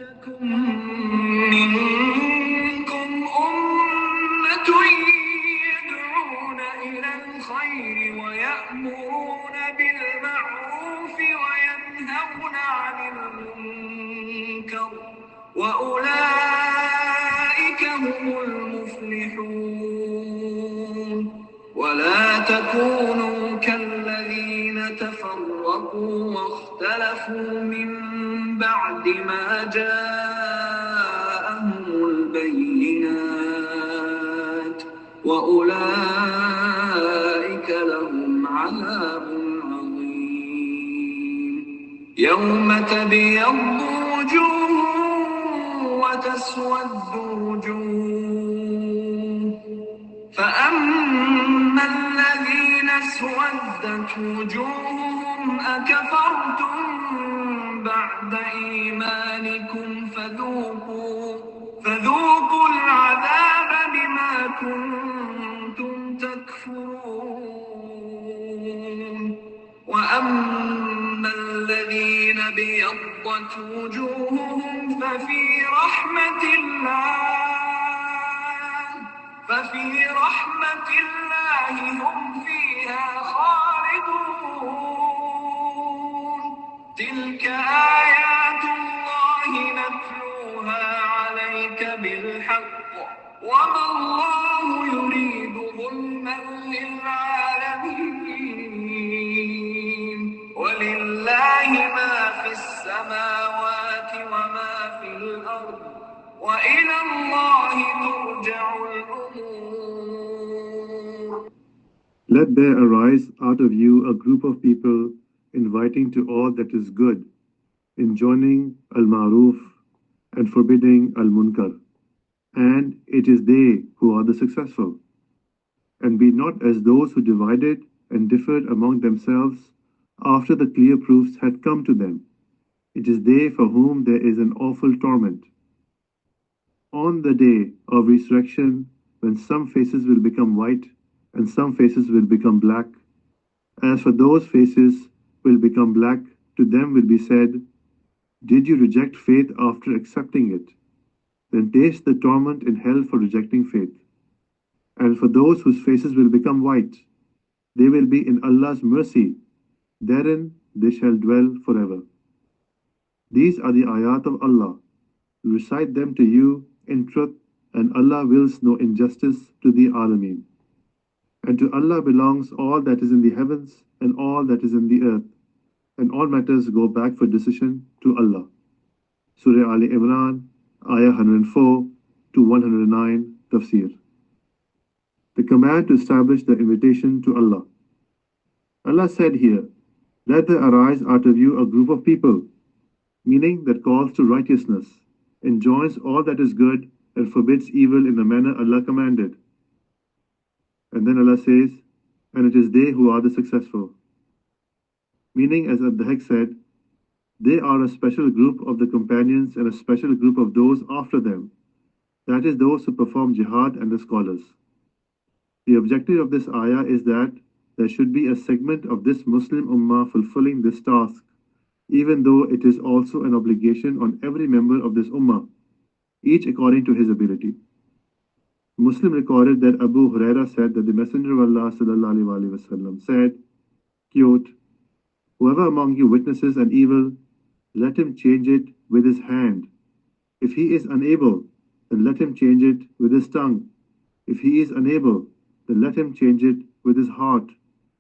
منكم أمة يدعون إلى الخير ويأمرون بالمعروف وينهون عن المنكر وأولئك هم المفلحون ولا تكونوا كالذين تفرقوا واختلفوا من بعد ما جاءهم البينات وأولئك لهم عذاب عظيم يوم تبيض وجوه وتسود وجوه فأما الذين اسودت وجوههم أكفرتم بعد إيمانكم فذوقوا العذاب بما كنتم تكفرون وأما الذين ابيضت وجوههم ففي رحمة الله هم فيها خالدون تلك آيات الله نتلوها عليك بالحق وما الله يريد ظلما للعالمين ولله ما في السماوات وما في الأرض وإلى الله ترجع الأمور. Let there arise out of you a group of people inviting to all that is good, enjoining al-ma'ruf and forbidding al-munkar. And it is they who are the successful. And be not as those who divided and differed among themselves after the clear proofs had come to them. It is they for whom there is an awful torment. On the day of resurrection, when some faces will become white and some faces will become black, as for those faces will become black, to them will be said, did you reject faith after accepting it? Then taste the torment in hell for rejecting faith. And for those whose faces will become white, they will be in Allah's mercy. Therein they shall dwell forever. These are the ayat of Allah. We recite them to you in truth, and Allah wills no injustice to the Alameen. And to Allah belongs all that is in the heavens and all that is in the earth, and all matters go back for decision to Allah. Surah Imran, Ayah 104 to 109, Tafsir. The command to establish the invitation to Allah. Allah said here, let there arise out of you a group of people, meaning that calls to righteousness, enjoins all that is good, and forbids evil in the manner Allah commanded. And then Allah says, and it is they who are the successful. Meaning, as Abdahak said, they are a special group of the companions and a special group of those after them, that is, those who perform jihad and the scholars. The objective of this ayah is that there should be a segment of this Muslim Ummah fulfilling this task, even though it is also an obligation on every member of this Ummah, each according to his ability. Muslim recorded that Abu Huraira said that the Messenger of Allah ﷺ said, quote, whoever among you witnesses an evil, let him change it with his hand. If he is unable, then let him change it with his tongue. If he is unable, then let him change it with his heart,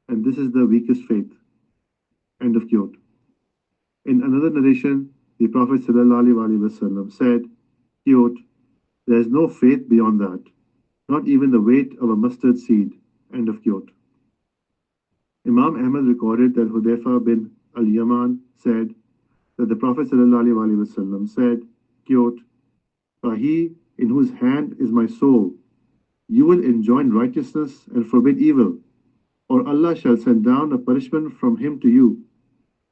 and this is the weakest faith. End of quote. In another narration, the Prophet ﷺ said, quote, there is no faith beyond that, not even the weight of a mustard seed. End of quote. Imam Ahmad recorded that Hudayfa bin al-Yaman said that the Prophet ﷺ said, quote, by he in whose hand is my soul, you will enjoin righteousness and forbid evil, or Allah shall send down a punishment from him to you.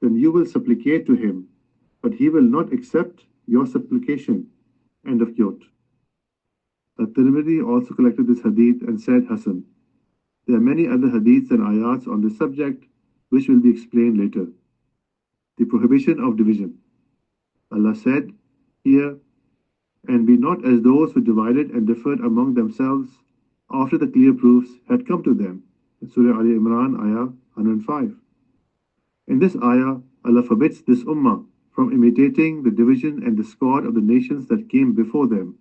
Then you will supplicate to him, but he will not accept your supplication. End of quote. At-Tirmidhi also collected this hadith and said Hasan. There are many other hadiths and ayats on this subject, which will be explained later. The prohibition of division. Allah said, Hear, and be not as those who divided and differed among themselves after the clear proofs had come to them. In Surah Ali Imran, Ayah 105. In this ayah, Allah forbids this ummah from imitating the division and discord of the nations that came before them.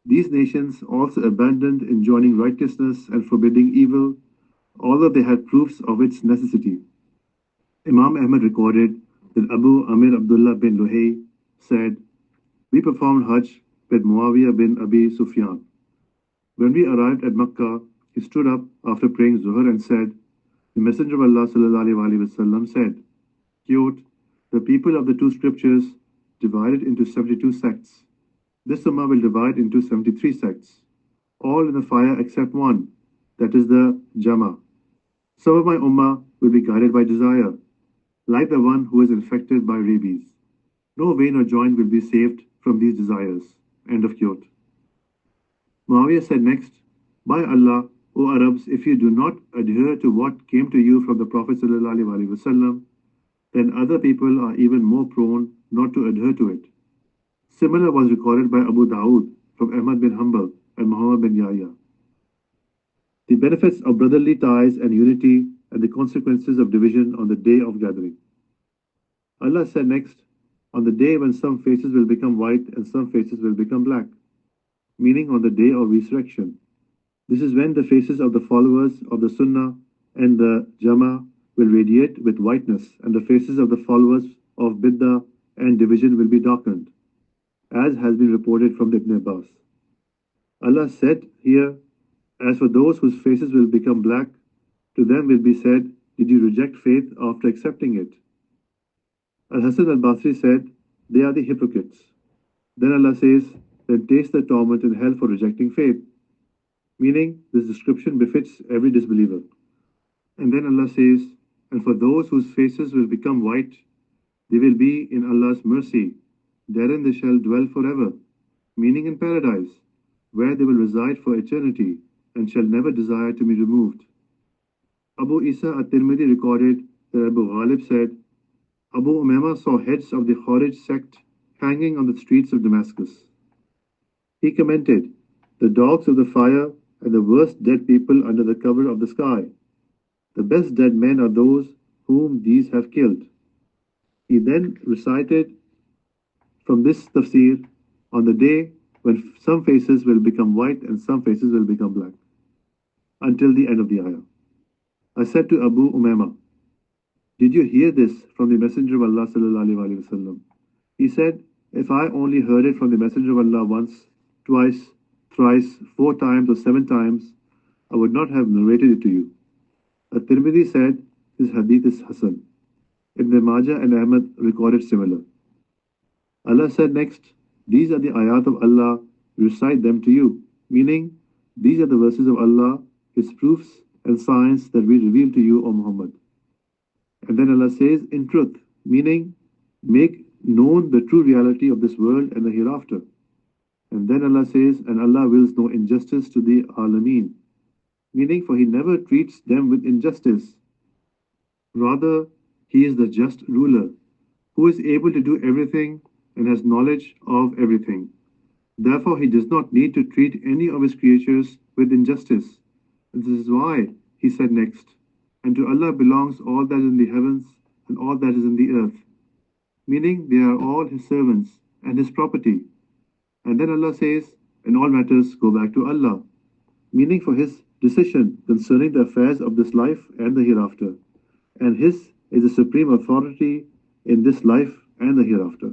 These nations also abandoned enjoining righteousness and forbidding evil, although they had proofs of its necessity. Imam Ahmad recorded that Abu Amir Abdullah bin Luhay said, "We performed Hajj with Muawiyah bin Abi Sufyan. When we arrived at Makkah, he stood up after praying Zuhr and said, the Messenger of Allah ﷺ said, quote, the people of the two scriptures divided into 72 sects. This ummah will divide into 73 sects, all in the fire except one, that is the Jama. Some of my ummah will be guided by desire, like the one who is infected by rabies. No vein or joint will be saved from these desires." End of quote. Muawiyah said next, "By Allah, O Arabs, if you do not adhere to what came to you from the Prophet ﷺ, then other people are even more prone not to adhere to it." Similar was recorded by Abu Dawood from Ahmad bin Hanbal and Muhammad bin Yahya. The benefits of brotherly ties and unity and the consequences of division on the day of gathering. Allah said next, "On the day when some faces will become white and some faces will become black," meaning on the day of resurrection. This is when the faces of the followers of the Sunnah and the Jama will radiate with whiteness, and the faces of the followers of Bid'ah and division will be darkened, as has been reported from Ibn Abbas. Allah said here, "As for those whose faces will become black, to them will be said, did you reject faith after accepting it?" Al-Hasan al-Basri said, "They are the hypocrites." Then Allah says, "Then taste the torment in hell for rejecting faith," meaning this description befits every disbeliever. And then Allah says, "And for those whose faces will become white, they will be in Allah's mercy. Therein they shall dwell forever," meaning in paradise, where they will reside for eternity and shall never desire to be removed. Abu Isa at-Tirmidhi recorded that Abu Ghalib said, Abu Umama saw heads of the Khawarij sect hanging on the streets of Damascus. He commented, "The dogs of the fire and the worst dead people under the cover of the sky. The best dead men are those whom these have killed." He then recited from this tafsir, "On the day when some faces will become white and some faces will become black," until the end of the ayah. I said to Abu Umama, "Did you hear this from the Messenger of Allah ﷺ?" He said, "If I only heard it from the Messenger of Allah once, twice, thrice, 4 times or 7 times, I would not have narrated it to you." At-Tirmidhi said, "This hadith is Hasan." Ibn Majah and Ahmad recorded similar. Allah said next, "These are the ayat of Allah, recite them to you," meaning these are the verses of Allah, His proofs and signs that we reveal to you, O Muhammad. And then Allah says, "In truth," meaning make known the true reality of this world and the hereafter. And then Allah says, "And Allah wills no injustice to the Alameen," meaning for He never treats them with injustice. Rather, He is the just ruler, who is able to do everything and has knowledge of everything. Therefore, He does not need to treat any of His creatures with injustice. And this is why He said next, "And to Allah belongs all that is in the heavens and all that is in the earth," meaning they are all His servants and His property. And then Allah says, "And all matters go back to Allah," meaning for His decision concerning the affairs of this life and the hereafter. And His is the supreme authority in this life and the hereafter.